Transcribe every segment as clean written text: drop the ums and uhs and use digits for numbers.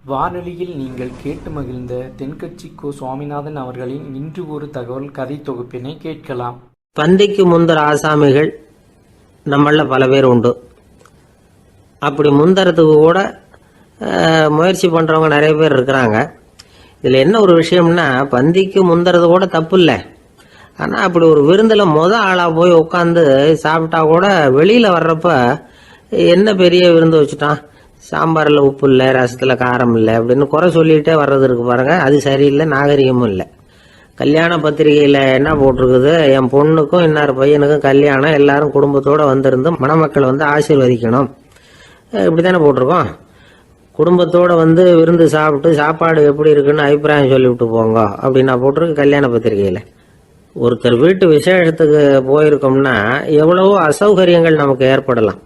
வானொலியில் நீங்கள் கேட்டு மகிழ்ந்த தென்கட்சி கோ. சுவாமிநாதன் அவர்களின் இன்று ஒரு தகவல் கதை தொகுப்பினை கேட்கலாம். பந்திக்கு முந்தர ஆசாமிகள் நம்மள பல பேர் உண்டு. அப்படி முந்தறதுக்கு கூட முயற்சி பண்ணுறவங்க நிறைய பேர் இருக்கிறாங்க. இதில் என்ன ஒரு விஷயம்னா, பந்திக்கு முந்தறது கூட தப்பு இல்லை. ஆனால் அப்படி ஒரு விருந்தில் ஆளாக போய் உட்காந்து சாப்பிட்டா கூட வெளியில் வர்றப்ப என்ன பெரிய விருந்து வச்சுட்டான், சாம்பாரில் உப்பு இல்லை, ரசத்தில் காரம் இல்லை அப்படின்னு குறை சொல்லிகிட்டே வர்றது இருக்கு பாருங்க. அது சரியில்லை, நாகரிகமும் இல்லை. கல்யாண பத்திரிகையில் என்ன போட்டிருக்குது, என் பொண்ணுக்கும் இன்னார் பையனுக்கும் கல்யாணம், எல்லாரும் குடும்பத்தோடு வந்திருந்து மணமக்கள் ஆசீர்வதிக்கணும், இப்படி தானே போட்டிருக்கோம். குடும்பத்தோடு விருந்து சாப்பிட்டு சாப்பாடு எப்படி இருக்குன்னு அபிப்பிராயம் சொல்லிவிட்டு போங்க அப்படின்னா போட்டிருக்கு கல்யாண பத்திரிகையில். ஒருத்தர் வீட்டு விசேஷத்துக்கு போயிருக்கோம்னா எவ்வளவோ அசௌகரியங்கள் நமக்கு ஏற்படலாம்.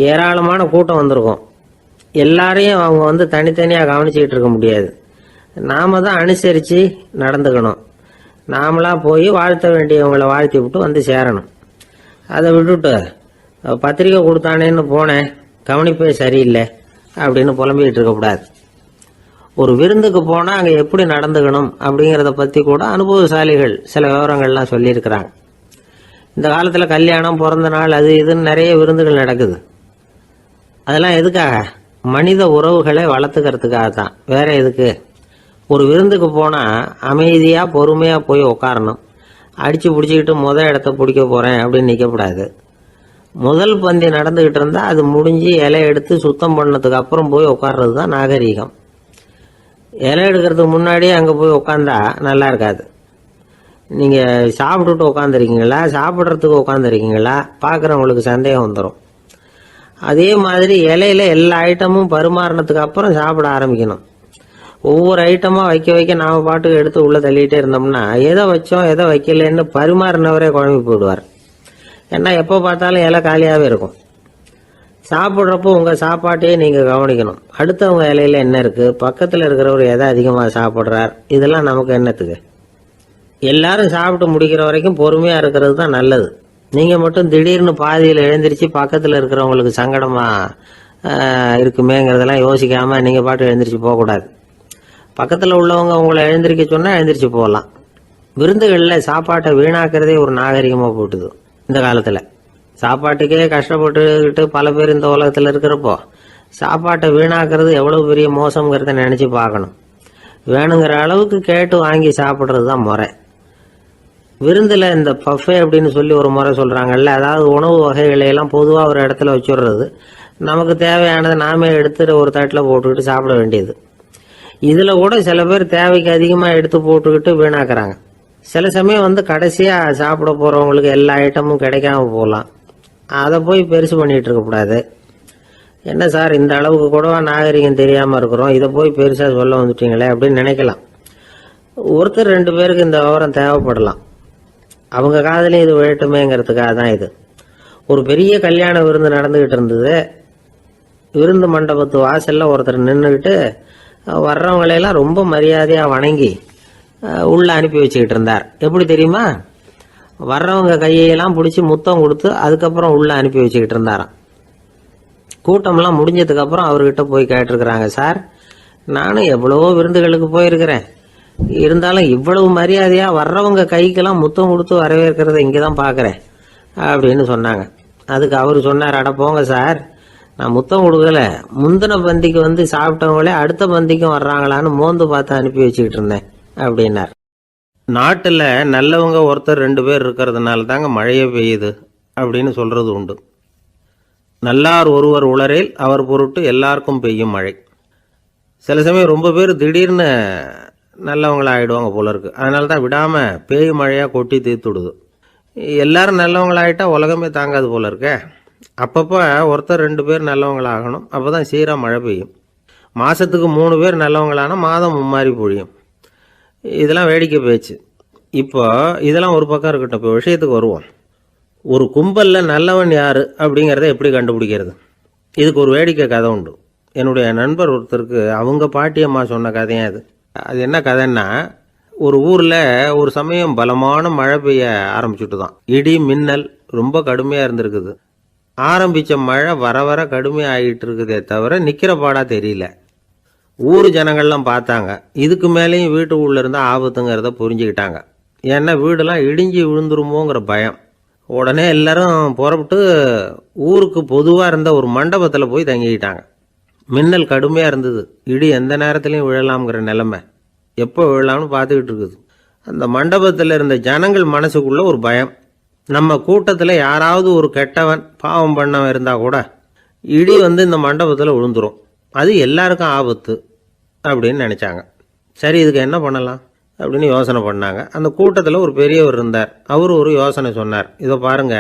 ஏராளமான கூட்டம் வந்திருக்கும். எல்லாரையும் அவங்க தனித்தனியாக கவனிச்சுக்கிட்டு இருக்க முடியாது. நாம தான் அனுசரித்து நடந்துக்கணும். நாமளாக போய் வாழ்த்த வேண்டியவங்களை வாழ்த்தி விட்டு சேரணும். அதை விட்டுட்டு பத்திரிக்கை கொடுத்தானேன்னு போனேன், கவனிப்பே சரியில்லை அப்படின்னு புலம்பிக்கிட்டு இருக்கக்கூடாது. ஒரு விருந்துக்கு போனால் அங்கே எப்படி நடந்துக்கணும் அப்படிங்கிறத பற்றி கூட அனுபவசாலிகள் சில விவரங்கள்லாம் சொல்லியிருக்கிறாங்க. இந்த காலத்தில் கல்யாணம், பிறந்த நாள், அது இதுன்னு நிறைய விருந்துகள் நடக்குது. அதெல்லாம் எதுக்காக? மனித உறவுகளை வளர்த்துக்கிறதுக்காக தான், வேற எதுக்கு? ஒரு விருந்துக்கு போனால் அமைதியாக பொறுமையாக போய் உட்காரணும். அடித்து பிடிச்சிக்கிட்டு இடத்த பிடிக்க போகிறேன் அப்படின்னு நிற்கக்கூடாது. முதல் பந்தி நடந்துக்கிட்டு இருந்தால் அது முடிஞ்சு இலை எடுத்து சுத்தம் பண்ணதுக்கு அப்புறம் போய் உட்கார்றது தான் நாகரீகம். இலை எடுக்கிறதுக்கு முன்னாடியே அங்கே போய் உட்காந்தா நல்லா இருக்காது. நீங்கள் சாப்பிட்டுட்டு உட்காந்துருக்கீங்களா, சாப்பிட்றதுக்கு உட்காந்துருக்கீங்களா, பார்க்குறவங்களுக்கு சந்தேகம் வந்துடும். அதே மாதிரி இலையில எல்லா ஐட்டமும் பரிமாறினதுக்கு அப்புறம் சாப்பிட ஆரம்பிக்கணும். ஒவ்வொரு ஐட்டமாக வைக்க நாம பாட்டுக்கு எடுத்து உள்ளே தள்ளிகிட்டே இருந்தோம்னா எதை வச்சோம் எதை வைக்கலன்னு பரிமாறினவரே குழம்பி போயிடுவார். ஏன்னா எப்போ பார்த்தாலும் இலை காலியாகவே இருக்கும். சாப்பிட்றப்போ உங்கள் சாப்பாட்டையே நீங்கள் கவனிக்கணும். அடுத்தவங்க இலையில என்ன இருக்குது, பக்கத்தில் இருக்கிறவர் எதை அதிகமாக சாப்பிட்றார், இதெல்லாம் நமக்கு என்னத்துக்கு? எல்லாரும் சாப்பிட்டு முடிக்கிற வரைக்கும் பொறுமையாக இருக்கிறது தான் நல்லது. நீங்கள் மட்டும் திடீர்னு பாதியில் எழுந்திரிச்சு பக்கத்தில் இருக்கிறவங்களுக்கு சங்கடமாக இருக்குமேங்கிறதெல்லாம் யோசிக்காமல் நீங்கள் பாட்டு எழுந்திரிச்சு போகக்கூடாது. பக்கத்தில் உள்ளவங்க உங்களை எழுந்திரிக்க சொன்னால் எழுந்திரிச்சு போகலாம். விருந்துகளில் சாப்பாட்டை வீணாக்கிறதே ஒரு நாகரிகமாக போட்டுது. இந்த காலத்தில் சாப்பாட்டுக்கே கஷ்டப்பட்டுக்கிட்டு பல பேர் இந்த உலகத்தில் இருக்கிறப்போ சாப்பாட்டை வீணாக்கிறது எவ்வளோ பெரிய மோசங்கிறத நினச்சி பார்க்கணும். வேணுங்கிற அளவுக்கு கேட்டு வாங்கி சாப்பிட்றது தான் முறை. விருந்தில் இந்த பஃபே அப்படின்னு சொல்லி ஒரு முறை சொல்கிறாங்கல்ல, அதாவது உணவு வகைகளையெல்லாம் பொதுவாக ஒரு இடத்துல வச்சுடுறது, நமக்கு தேவையானதை நாமே எடுத்து ஒரு தட்டில் போட்டுக்கிட்டு சாப்பிட வேண்டியது. இதில் கூட சில பேர் தேவைக்கு அதிகமாக எடுத்து போட்டுக்கிட்டு வீணாக்குறாங்க. சில சமயம் கடைசியாக சாப்பிட போகிறவங்களுக்கு எல்லா ஐட்டமும் கிடைக்காம போகலாம். அதை போய் பெருசு பண்ணிகிட்டு இருக்கக்கூடாது. என்ன சார், இந்த அளவுக்கு கூடவா நாகரிகம் தெரியாமல் இருக்கிறோம், இதை போய் பெருசாக சொல்ல வந்துட்டீங்களே அப்படின்னு நினைக்கலாம். ஒருத்தர் 2 பேருக்கு இந்த விவரம் தேவைப்படலாம். அவங்க காதலையும் இது விழட்டுமேங்கிறதுக்காக தான் இது. ஒரு பெரிய கல்யாண விருந்து நடந்துக்கிட்டு இருந்தது. விருந்து மண்டபத்து வாசலில் ஒருத்தர் நின்றுக்கிட்டு வர்றவங்களையெல்லாம் ரொம்ப மரியாதையாக வணங்கி உள்ளே அனுப்பி வச்சுக்கிட்டு இருந்தார். எப்படி தெரியுமா? வர்றவங்க கையெல்லாம் பிடிச்சி முத்தம் கொடுத்து அதுக்கப்புறம் உள்ளே அனுப்பி வச்சுக்கிட்டு இருந்தாராம். கூட்டம்லாம் முடிஞ்சதுக்கப்புறம் அவர்கிட்ட போய் கேட்டிருக்கிறாங்க, சார், நானும் எவ்வளவோ விருந்துகளுக்கு போயிருக்கிறேன், இருந்தாலும் இவ்வளவு மரியாதையாக வர்றவங்க கைக்கெல்லாம் முத்தம் கொடுத்து வரவேற்கிறத இங்கே தான் பார்க்குறேன் அப்படின்னு சொன்னாங்க. அதுக்கு அவர் சொன்னார், அட போங்க சார், நான் முத்தம் கொடுக்கல, முந்தின பந்திக்கு சாப்பிட்டவங்களே அடுத்த பந்திக்கும் வர்றாங்களான்னு மோந்து பார்த்து அனுப்பி வச்சுக்கிட்டு இருந்தேன் அப்படின்னார். நாட்டில் நல்லவங்க ஒருத்தர் 2 பேர் இருக்கிறதுனால தாங்க மழையே பெய்யுது அப்படின்னு சொல்கிறது உண்டு. நல்லார் ஒருவர் உளரேல் அவர் பொருட்டு எல்லாருக்கும் பெய்யும் மழை. சில சமயம் ரொம்ப பேர் திடீர்னு நல்லவங்களாகிடுவாங்க போல இருக்கு. அதனால தான் விடாமல் பேய் மழையாக கொட்டி தீர்த்துடுது. எல்லாரும் நல்லவங்களாகிட்டா உலகமே தாங்காது போல இருக்க. அப்பப்போ ஒருத்தர் 2 பேர் நல்லவங்களாகணும், அப்போ தான் சீராக மழை பெய்யும். மாதத்துக்கு 3 பேர் நல்லவங்களானா மாதம் மும்மாரி பொழியும். இதெல்லாம் வேடிக்கை பேச்சு. இப்போ இதெல்லாம் ஒரு பக்கம் இருக்கட்டும், இப்போ விஷயத்துக்கு வருவோம். ஒரு கும்பலில் நல்லவன் யார் அப்படிங்கிறத எப்படி கண்டுபிடிக்கிறது? இதுக்கு ஒரு வேடிக்கை கதை உண்டு. என்னுடைய நண்பர் ஒருத்தருக்கு அவங்க பாட்டியம்மா சொன்ன கதையும் அது. அது என்ன கதைன்னா, ஒரு ஊரில் ஒரு சமயம் பலமான மழை பெய்ய ஆரம்பிச்சுட்டு தான். இடி மின்னல் ரொம்ப கடுமையாக இருந்திருக்குது. ஆரம்பித்த மழை வர வர கடுமையாகிட்டு இருக்குதே தவிர நிற்கிற பாடாக தெரியல. ஊர் ஜனங்கள்லாம் பார்த்தாங்க. இதுக்கு மேலேயும் வீட்டுக்குள்ளே இருந்தால் ஆபத்துங்கிறத புரிஞ்சுக்கிட்டாங்க. ஏன்னா வீடெல்லாம் இடிஞ்சு விழுந்துருமோங்கிற பயம். உடனே எல்லாரும் புறப்பட்டு ஊருக்கு பொதுவாக இருந்த ஒரு மண்டபத்தில் போய் தங்கிக்கிட்டாங்க. மின்னல் கடுமையாக இருந்தது. இடி எந்த நேரத்துலையும் விழலாம்ங்கிற நிலைமை. எப்போ விழலாம்னு பார்த்துக்கிட்டு இருக்குது. அந்த மண்டபத்தில் இருந்த ஜனங்கள் மனசுக்குள்ள ஒரு பயம். நம்ம கூட்டத்தில் யாராவது ஒரு கெட்டவன் பாவம் பண்ணவன் இருந்தால் கூட இடி இந்த மண்டபத்தில் விழுந்துரும், அது எல்லாருக்கும் ஆபத்து அப்படின்னு நினச்சாங்க. சரி, இதுக்கு என்ன பண்ணலாம் அப்படின்னு யோசனை பண்ணாங்க. அந்த கூட்டத்தில் ஒரு பெரியவர் இருந்தார். அவர் ஒரு யோசனை சொன்னார். இதை பாருங்க,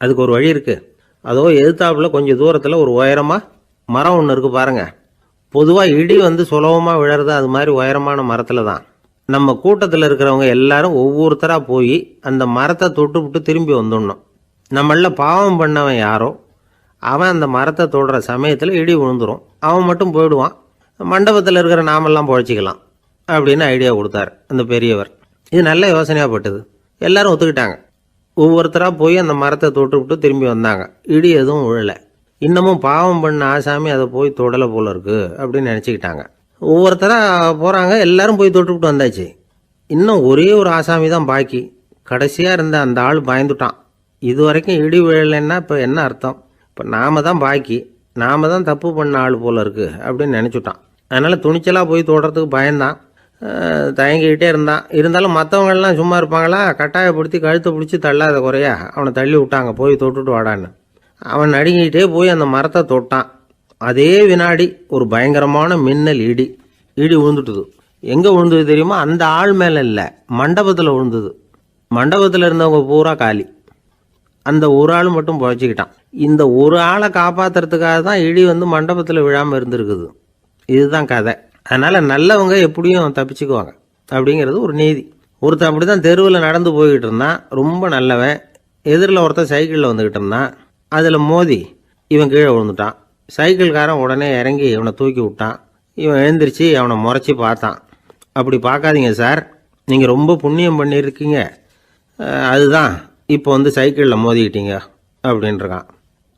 அதுக்கு ஒரு வழி இருக்குது. அதோ எதிர்த்தாப்புல கொஞ்சம் தூரத்தில் ஒரு உயரமாக மரம் ஒன்று இருக்குது பாருங்க. பொதுவாக இடி சுலபமாக விழறது அது மாதிரி உயரமான மரத்தில் தான். நம்ம கூட்டத்தில் இருக்கிறவங்க எல்லாரும் ஒவ்வொருத்தராக போய் அந்த மரத்தை தொட்டு விட்டு திரும்பி வந்துடணும். நம்மள பாவம் பண்ணவன் யாரோ அவன் அந்த மரத்தை தொடுற சமயத்தில் இடி விழுந்துடும், அவன் மட்டும் போயிடுவான், மண்டபத்தில் இருக்கிற நாமெல்லாம் பொழைச்சிக்கலாம் அப்படின்னு ஐடியா கொடுத்தார் அந்த பெரியவர். இது நல்ல யோசனையாக பட்டது. எல்லாரும் ஒத்துக்கிட்டாங்க. ஒவ்வொருத்தராக போய் அந்த மரத்தை தொட்டு விட்டு திரும்பி வந்தாங்க. இடி எதுவும் விழலை. இன்னமும் பாவம் பண்ண ஆசாமி அதை போய் தொடலை போல இருக்கு அப்படின்னு நினச்சிக்கிட்டாங்க. ஒவ்வொருத்தராக போகிறாங்க. எல்லாரும் போய் தொட்டுவிட்டு வந்தாச்சு. இன்னும் ஒரே ஒரு ஆசாமி தான் பாக்கி. கடைசியாக இருந்த அந்த ஆள் பயந்துட்டான். இது வரைக்கும் இடி விழலைன்னா இப்போ என்ன அர்த்தம்? இப்போ நாம தான் பாக்கி, நாம தான் தப்பு பண்ண ஆள் போல இருக்குது அப்படின்னு நினச்சிட்டான். அதனால் துணிச்சலாக போய் தொடுறதுக்கு பயந்தான், தயங்கிக்கிட்டே இருந்தான். இருந்தாலும் மற்றவங்கள்லாம் சும்மா இருப்பாங்களா? கட்டாயப்படுத்தி கழுத்தை பிடிச்சி தள்ளாத குறையா அவனை தள்ளி விட்டாங்க, போய் தொட்டுட்டு வாடான்னு. அவன் நடுங்கிட்டே போய் அந்த மரத்தை தொட்டான். அதே வினாடி ஒரு பயங்கரமான மின்னல் இடி விழுந்துட்டுது. எங்கே விழுந்தது தெரியுமா? அந்த ஆள் மேலே இல்லை, மண்டபத்தில் விழுந்தது. மண்டபத்தில் இருந்தவங்க பூரா காலி. அந்த ஒரு ஆள் மட்டும் புழைச்சிக்கிட்டான். இந்த ஒரு ஆளை காப்பாற்றுறதுக்காக தான் இடி மண்டபத்தில் விழாமல் இருந்திருக்குது. இதுதான் கதை. அதனால் நல்லவங்க எப்படியும் தப்பிச்சுக்குவாங்க அப்படிங்கிறது ஒரு நீதி. ஒருத்தன் அப்படி தான் தெருவில் நடந்து போய்கிட்டு இருந்தான், ரொம்ப நல்லவன். எதிரில் ஒருத்தன் சைக்கிளில் வந்துக்கிட்டு இருந்தான். அதில் மோதி இவன் கீழே விழுந்துட்டான். சைக்கிள்காரன் உடனே இறங்கி இவனை தூக்கி விட்டான். இவன் எழுந்திரிச்சு அவனை முறைச்சி பார்த்தான். அப்படி பார்க்காதீங்க சார், நீங்கள் ரொம்ப புண்ணியம் பண்ணியிருக்கீங்க, அதுதான் இப்போ சைக்கிளில் மோதிக்கிட்டீங்க அப்படின்றான்.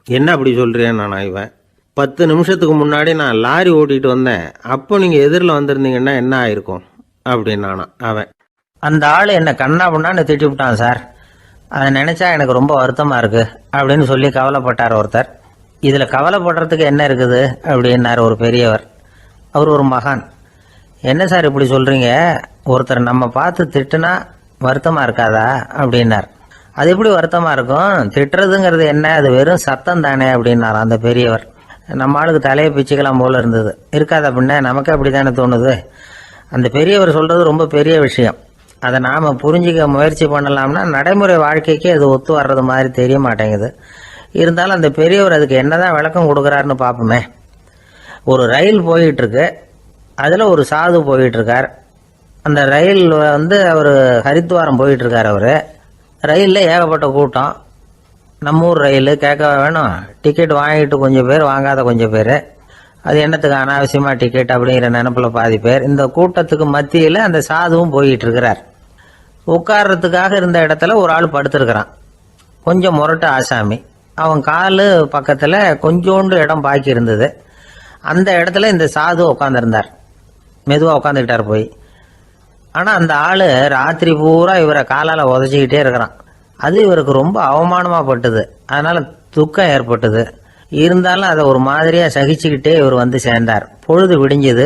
என்ன அப்படி சொல்கிறேன் நான்? இவன் 10 நிமிஷத்துக்கு முன்னாடி நான் லாரி ஓட்டிகிட்டு வந்தேன், அப்போ நீங்கள் எதிரில் வந்திருந்தீங்கன்னா என்ன ஆயிருக்கும் அப்படின்னானா அவன். அந்த ஆள் என்னை கண்ணா பண்ணான்னு திட்டி விட்டான் சார், அதை நினச்சா எனக்கு ரொம்ப வருத்தமாக இருக்குது அப்படின்னு சொல்லி கவலைப்பட்டார் ஒருத்தர். இதில் கவலைப்படுறதுக்கு என்ன இருக்குது அப்படின்னார் ஒரு பெரியவர். அவர் ஒரு மகான். என்ன சார் இப்படி சொல்கிறீங்க? ஒருத்தர் நம்ம பார்த்து திட்டுனா வருத்தமாக இருக்காதா அப்படின்னார். அது எப்படி வருத்தமாக இருக்கும்? திட்டுறதுங்கிறது என்ன? அது வெறும் சத்தம் தானே அப்படின்னார் அந்த பெரியவர். நம்ம ஆளுக்கு தலையை பிச்சுக்கலாம் போல இருந்தது. இருக்காது அப்படின்னா நமக்கு அப்படி தானே தோணுது. அந்த பெரியவர் சொல்கிறது ரொம்ப பெரிய விஷயம். அதை நாம் புரிஞ்சிக்க முயற்சி பண்ணலாம்னா நடைமுறை வாழ்க்கைக்கு அது ஒத்து வர்றது மாதிரி தெரிய மாட்டேங்குது. இருந்தாலும் அந்த பெரியவர் அதுக்கு என்னதான் விளக்கம் கொடுக்குறாருன்னு பார்ப்போமே. ஒரு ரயில் போயிட்டுருக்கு, அதில் ஒரு சாது போயிட்டுருக்கார். அந்த ரயில் அவர் ஹரித்வாரம் போயிட்டுருக்கார். அவர் ரயிலில் ஏகப்பட்ட கூட்டம். நம்ம ஊர் ரயில் கேட்க வேணும், டிக்கெட் வாங்கிட்டு கொஞ்சம் பேர், வாங்காத கொஞ்சம் பேர். அது என்னத்துக்கு அனாவசியமாக டிக்கெட் அப்படிங்கிற நினப்பில் பாதி பேர். இந்த கூட்டத்துக்கு மத்தியில் அந்த சாதுவும் போயிட்டு இருக்கிறார். உட்கார்றதுக்காக இருந்த இடத்துல ஒரு ஆள் படுத்திருக்கிறான், கொஞ்சம் முரட்டு ஆசாமி. அவன் காலு பக்கத்தில் கொஞ்சோண்டு இடம் பாக்கி இருந்தது. அந்த இடத்துல இந்த சாது உட்காந்துருந்தார். மெதுவாக உட்காந்துக்கிட்டார் போய். ஆனால் அந்த ஆள் ராத்திரி பூரா இவரை காலால் உதச்சிக்கிட்டே இருக்கிறான். அது இவருக்கு ரொம்ப அவமானமாக பட்டுது. அதனால் துக்கம் ஏற்பட்டது. இருந்தாலும் அதை ஒரு மாதிரியாக சகிச்சுக்கிட்டே இவர் சேர்ந்தார். பொழுது விடிஞ்சது.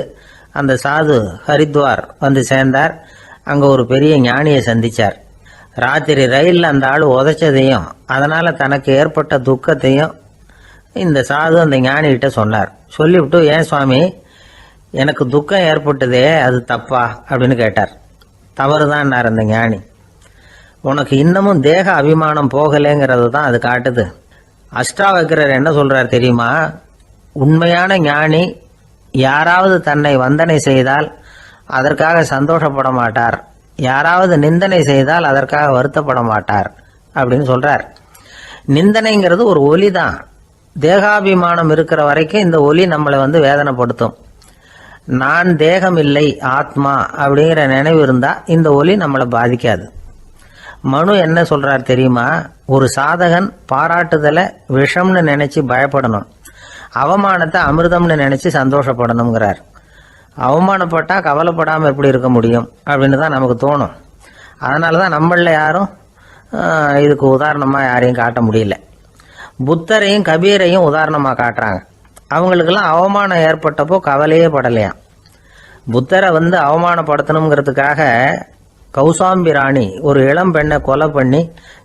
அந்த சாது ஹரித்வார் சேர்ந்தார். அங்கே ஒரு பெரிய ஞானியை சந்தித்தார். ராத்திரி ரயிலில் அந்த ஆள் உதைச்சதையும் அதனால் தனக்கு ஏற்பட்ட துக்கத்தையும் இந்த சாது அந்த ஞானிகிட்ட சொன்னார். சொல்லிவிட்டு, ஏன் சுவாமி, எனக்கு துக்கம் ஏற்பட்டதே அது தப்பா அப்படின்னு கேட்டார். தவறு தான்னார் அந்த ஞானி. உனக்கு இன்னமும் தேக அபிமானம் போகலைங்கிறது தான் அது காட்டுது. அஷ்டாவக்கிரர் என்ன சொல்றார் தெரியுமா? உண்மையான ஞானி யாராவது தன்னை வந்தனை செய்தால் அதற்காக சந்தோஷப்பட மாட்டார், யாராவது நிந்தனை செய்தால் அதற்காக வருத்தப்பட மாட்டார் அப்படின்னு சொல்றார். நிந்தனைங்கிறது ஒரு ஒலி தான். தேகாபிமானம் இருக்கிற வரைக்கும் இந்த ஒலி நம்மளை வேதனைப்படுத்தும். நான் தேகம் இல்லை, ஆத்மா அப்படிங்கிற நினைவு இருந்தா இந்த ஒலி நம்மளை பாதிக்காது. மனு என்ன சொல்றார் தெரியுமா? ஒரு சாதகன் பாராட்டுதலை விஷம்னு நினைச்சு பயப்படணும், அவமானத்தை அமிர்தம்னு நினைச்சு சந்தோஷப்படணுங்கிறார். அவமானப்பட்டால் கவலைப்படாமல் எப்படி இருக்க முடியும் அப்படின்னு தான் நமக்கு தோணும். அதனால தான் நம்மளில் யாரும் இதுக்கு உதாரணமாக யாரையும் காட்ட முடியல. புத்தரையும் கபீரையும் உதாரணமாக காட்டுறாங்க. அவங்களுக்கெல்லாம் அவமானம் ஏற்பட்டப்போ கவலையே படலையாம். புத்தரை அவமானப்படுத்தணுங்கிறதுக்காக கௌசாம்பி ராணி ஒரு இளம் பெண்ணை கொலை பண்ணி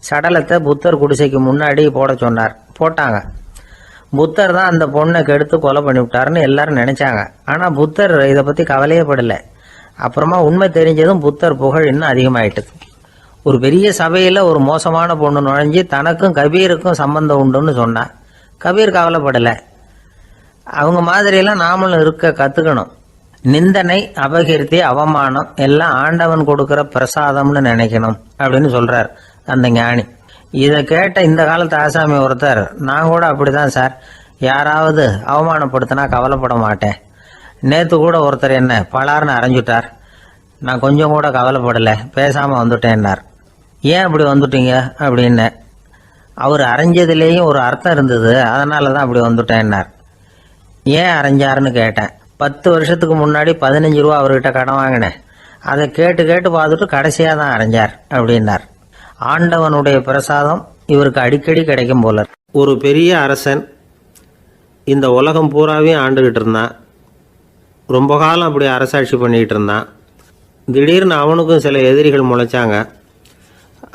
சடலத்தை புத்தர் குடிசைக்கு முன்னாடி போட சொன்னார். போட்டாங்க. புத்தர் தான் அந்த பொண்ணை கெடுத்து கொலை பண்ணி விட்டாருன்னு எல்லாரும் நினைச்சாங்க. ஆனால் புத்தர் இதை பற்றி கவலையே படலை. அப்புறமா உண்மை தெரிஞ்சதும் புத்தர் புகழ் இன்னும் அதிகமாயிட்டது. ஒரு பெரிய சபையில் ஒரு மோசமான பொண்ணு நுழைஞ்சி தனக்கும் கபீருக்கும் சம்பந்தம் உண்டுன்னு சொன்னார். கபீர் கவலைப்படலை. அவங்க மாதிரியெல்லாம் நாமளும் இருக்க கற்றுக்கணும். நிந்தனை, அபகீர்த்தி, அவமானம் எல்லாம் ஆண்டவன் கொடுக்குற பிரசாதம்னு நினைக்கணும் அப்படின்னு சொல்றார் அந்த ஞானி. இதை கேட்ட இந்த காலத்து ஆசாமி ஒருத்தர், நான் கூட அப்படிதான் சார், யாராவது அவமானப்படுத்தினா கவலைப்பட மாட்டேன். நேற்று கூட ஒருத்தர் என்ன பலார்னு அரைஞ்சுட்டார், நான் கொஞ்சம் கூட கவலைப்படலை, பேசாமல் வந்துட்டேன்னார். ஏன் அப்படி வந்துட்டீங்க அப்படின்னு. அவர் அரைஞ்சதுலேயும் ஒரு அர்த்தம் இருந்தது, அதனால தான் அப்படி வந்துட்டேன்னார். ஏன் அரைஞ்சாருன்னு கேட்டேன். 10 வருஷத்துக்கு முன்னாடி 15 ரூபா அவர்கிட்ட கடன் வாங்கினேன், அதை கேட்டு கேட்டு பார்த்துட்டு கடைசியாக தான் அரைஞ்சார் அப்படின்னார். ஆண்டவனுடைய பிரசாதம் இவருக்கு அடிக்கடி கிடைக்கும் போல. ஒரு பெரிய அரசன் இந்த உலகம் பூராவையும் ஆண்டுகிட்டு இருந்தான். ரொம்ப காலம் அப்படி அரசாட்சி பண்ணிக்கிட்டு இருந்தான். திடீர்னு அவனுக்கும் சில எதிரிகள் முளைச்சாங்க.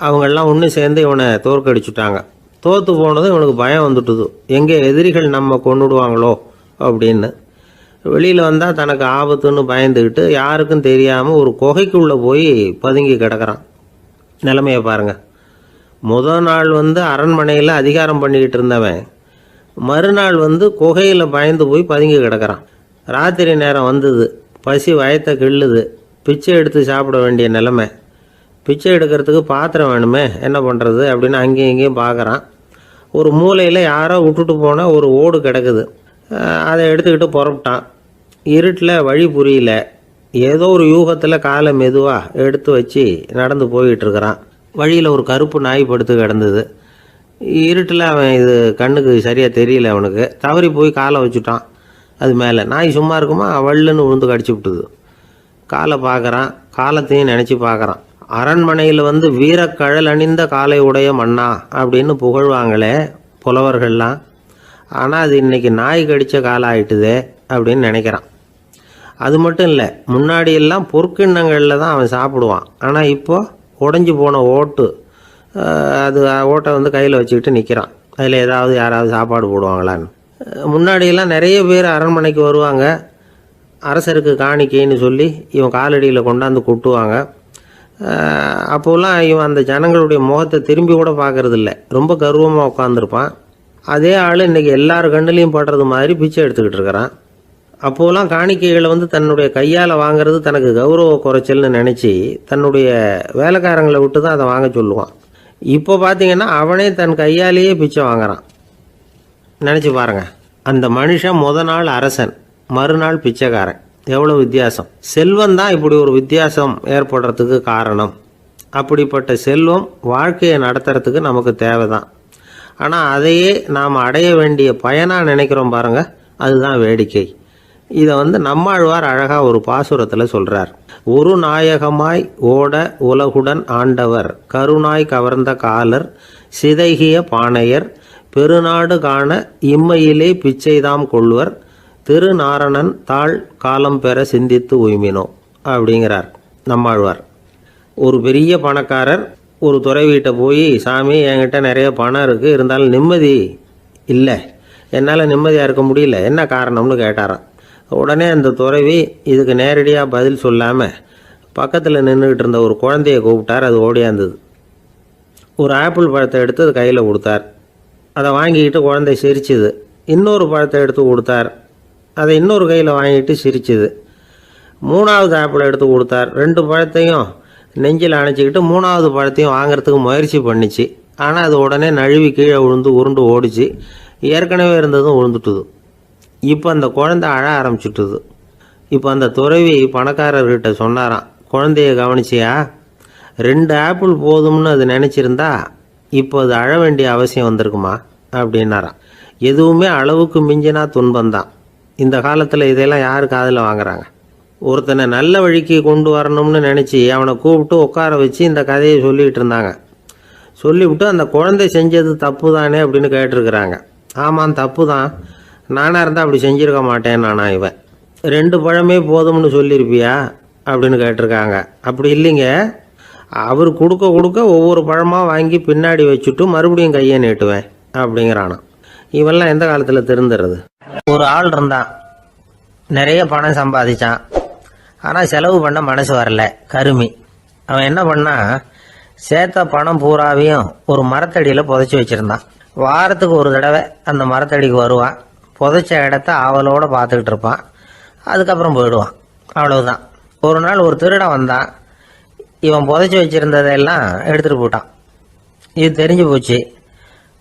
அவங்கெல்லாம் ஒன்று சேர்ந்து இவனை தோற்கடிச்சுட்டாங்க. தோற்று போனதும் இவனுக்கு பயம் வந்துட்டுது, எங்கே எதிரிகள் நம்ம கொண்டுடுவாங்களோ அப்படின்னு. வெளியில் வந்தால் தனக்கு ஆபத்துன்னு பயந்துக்கிட்டு யாருக்கும் தெரியாமல் ஒரு குகைக்குள்ளே போய் பதுங்கி கிடக்கிறான். நிலைமையை பாருங்கள். முதல் நாள் அரண்மனையில் அதிகாரம் பண்ணிக்கிட்டு இருந்தவன் மறுநாள் குகையில் பயந்து போய் பதுங்கி கிடக்கிறான். ராத்திரி நேரம் வந்தது, பசி வயத்தை கிள்ளுது, பிச்சை எடுத்து சாப்பிட வேண்டிய நிலைமை. பிச்சை எடுக்கிறதுக்கு பாத்திரம் வேணுமே, என்ன பண்ணுறது அப்படின்னு அங்கேயும் இங்கேயும் பார்க்குறான். ஒரு மூலையில் யாரோ விட்டுட்டு போன ஒரு ஓடு கிடக்குது. அதை எடுத்துக்கிட்டு புறப்பட்டான். இருட்டில் வழி புரியல. ஏதோ ஒரு யூகத்தில் காலை மெதுவாக எடுத்து வச்சு நடந்து போயிட்டுருக்கிறான். வழியில் ஒரு கருப்பு நாய் படுத்து கிடந்தது. இருட்டில் அவன் இது கண்ணுக்கு சரியாக தெரியல. அவனுக்கு தவறி போய் காலை வச்சுட்டான் அது மேலே. நாய் சும்மா இருக்குமா, வள்ளுன்னு விழுந்து கடிச்சு விட்டுது. காலை பார்க்குறான், காலத்தையும் நினச்சி பார்க்குறான். அரண்மனையில் வீரக்கழல் அணிந்த காலை உடைய மன்னா அப்படின்னு புகழ்வாங்களே புலவர்கள்லாம். ஆனால் அது இன்றைக்கி நாய் கடித்த காலம் ஆயிட்டுதே அப்படின்னு நினைக்கிறான். அது மட்டும் இல்லை, முன்னாடியெல்லாம் பொற்கிண்ணங்களில் தான் அவன் சாப்பிடுவான். ஆனால் இப்போது உடஞ்சி போன ஓட்டு, அது ஓட்டை கையில் வச்சுக்கிட்டு நிற்கிறான். அதில் யாராவது சாப்பாடு போடுவாங்களான்னு. முன்னாடியெல்லாம் நிறைய பேர் அரண்மனைக்கு வருவாங்க. அரசருக்கு காணிக்கைன்னு சொல்லி இவன் காலடியில் கொண்டாந்து கொட்டுவாங்க. அப்போல்லாம் இவன் அந்த ஜனங்களுடைய முகத்தை திரும்பி கூட பார்க்கறதில்ல, ரொம்ப கர்வமாக உட்காந்துருப்பான். அதே ஆள் இன்றைக்கி எல்லார் கண்ணுலேயும் படுறது மாதிரி பிச்சை எடுத்துக்கிட்டு இருக்கிறான். அப்போலாம் காணிக்கைகளை தன்னுடைய கையால் வாங்கிறது தனக்கு கௌரவ குறைச்சல்னு நினச்சி தன்னுடைய வேலைக்காரங்களை விட்டு தான் அதை வாங்க சொல்லுவான். இப்போ பார்த்தீங்கன்னா அவனே தன் கையாலேயே பிச்சை வாங்குறான். நினச்சி பாருங்கள். அந்த மனுஷன் நாள் அரசன், மறுநாள் பிச்சைக்காரன். எவ்வளோ வித்தியாசம். செல்வம் தான் இப்படி ஒரு வித்தியாசம் ஏற்படுறதுக்கு காரணம். அப்படிப்பட்ட செல்வம் வாழ்க்கையை நடத்துறதுக்கு நமக்கு தேவை தான். ஆனால் அதையே நாம் அடைய வேண்டிய பயனாக நினைக்கிறோம் பாருங்கள், அதுதான் வேடிக்கை. இதை நம்மாழ்வார் அழகாக ஒரு பாசுரத்தில் சொல்கிறார். ஒரு நாயகமாய் ஓட உலகுடன் ஆண்டவர், கருணாய் கவர்ந்த காலர், சிதைகிய பானையர், பெருநாடு காண இம்மையிலே பிச்சைதாம் கொள்வர், திருநாரணன் தாழ் காலம் பெற சிந்தித்து உய்மினோ அப்படிங்கிறார் நம்மாழ்வார். ஒரு பெரிய பணக்காரர் ஒரு துறவிகிட்ட போய், சாமி என்கிட்ட நிறைய பணம் இருக்குது, இருந்தாலும் நிம்மதி இல்லை, என்னால் நிம்மதியாக இருக்க முடியல, என்ன காரணம்னு கேட்டாராம். உடனே அந்த துறவி இதுக்கு நேரடியாக பதில் சொல்லாமல் பக்கத்தில் நின்றுக்கிட்டு இருந்த ஒரு குழந்தைய கூப்பிட்டார். அது ஓடியாந்தது. ஒரு ஆப்பிள் பழத்தை எடுத்து அது கையில் கொடுத்தார். அதை வாங்கிக்கிட்டு குழந்தை சிரிச்சுது. இன்னொரு பழத்தை எடுத்து கொடுத்தார். அதை இன்னொரு கையில் வாங்கிட்டு சிரிச்சுது. 3வது ஆப்பிளை எடுத்து கொடுத்தார். 2 பழத்தையும் நெஞ்சில் அணைச்சிக்கிட்டு 3வது பழத்தையும் வாங்கிறதுக்கு முயற்சி பண்ணிச்சு. ஆனால் அது உடனே நழுவி கீழே விழுந்து உருண்டு ஓடிச்சு. ஏற்கனவே இருந்ததும் விழுந்துட்டுது. இப்போ அந்த குழந்தை அழ ஆரம்பிச்சுட்டுது. இப்போ அந்த துறவி பணக்காரர்கிட்ட சொன்னாராம், குழந்தைய கவனிச்சியா, 2 ஆப்பிள் போதும்னு அது நினச்சிருந்தா இப்போ அது அழ வேண்டிய அவசியம் வந்திருக்குமா அப்படின்னாராம். எதுவுமே அளவுக்கு மிஞ்சினா துன்பந்தான். இந்த காலத்தில் இதெல்லாம் யார் காதில் வாங்குறாங்க? ஒருத்தனை நல்ல வழிக்கு கொண்டு வரணும்னு நினச்சி அவனை கூப்பிட்டு உட்கார வச்சு இந்த கதையை சொல்லிகிட்டு இருந்தாங்க. சொல்லிவிட்டு அந்த குழந்தை செஞ்சது தப்பு தானே அப்படின்னு கேட்டிருக்கிறாங்க. ஆமாம், தப்பு தான், நானாக இருந்தால் அப்படி செஞ்சுருக்க மாட்டேன் நானா இவன். 2 பழமே போதும்னு சொல்லியிருப்பியா அப்படின்னு கேட்டிருக்காங்க. அப்படி இல்லைங்க, அவர் கொடுக்க கொடுக்க ஒவ்வொரு பழமாக வாங்கி பின்னாடி வச்சுட்டு மறுபடியும் கையை நீட்டுவேன் அப்படிங்கிறானா. இவெல்லாம் எந்த காலத்தில் திருந்துறது? ஒரு ஆள் இருந்தான், நிறைய பணம் சம்பாதிச்சான், ஆனால் செலவு பண்ண மனசு வரல, கருமி. அவன் என்ன பண்ணா, சேர்த்த பணம் பூராவையும் ஒரு மரத்தடியில் புதைச்சி வச்சுருந்தான். வாரத்துக்கு ஒரு தடவை அந்த மரத்தடிக்கு வருவான், புதைச்ச இடத்த ஆவலோடு பார்த்துக்கிட்டு இருப்பான், அதுக்கப்புறம் போயிடுவான். அவ்வளவுதான். ஒரு நாள் ஒரு திருடன் வந்தான், இவன் புதைச்சி வச்சுருந்ததெல்லாம் எடுத்துகிட்டு போட்டான். இது தெரிஞ்சு போச்சு.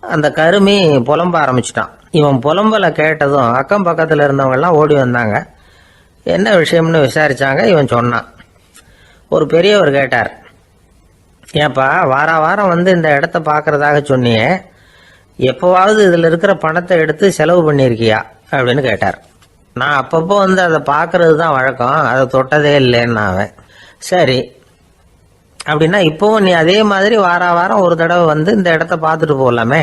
அந்த கருமி புலம்ப ஆரம்பிச்சிட்டான். இவன் புலம்பலை கேட்டதும் அக்கம் பக்கத்தில் இருந்தவங்கெல்லாம் ஓடி வந்தாங்க. என்ன விஷயம்னு விசாரித்தாங்க. இவன் சொன்னான். ஒரு பெரியவர் கேட்டார், ஏப்பா வாரம் வந்து இந்த இடத்த பார்க்குறதாக சொன்னியே, எப்போவாவது இதில் இருக்கிற பணத்தை எடுத்து செலவு பண்ணியிருக்கியா அப்படின்னு கேட்டார். நான் அப்பப்போ வந்து அதை பார்க்கறது தான் வழக்கம், அதை தொட்டதே இல்லைன்னு அவன். சரி, அப்படின்னா இப்போவும் நீ அதே மாதிரி வாரம் ஒரு தடவை வந்து இந்த இடத்த பார்த்துட்டு போகலாமே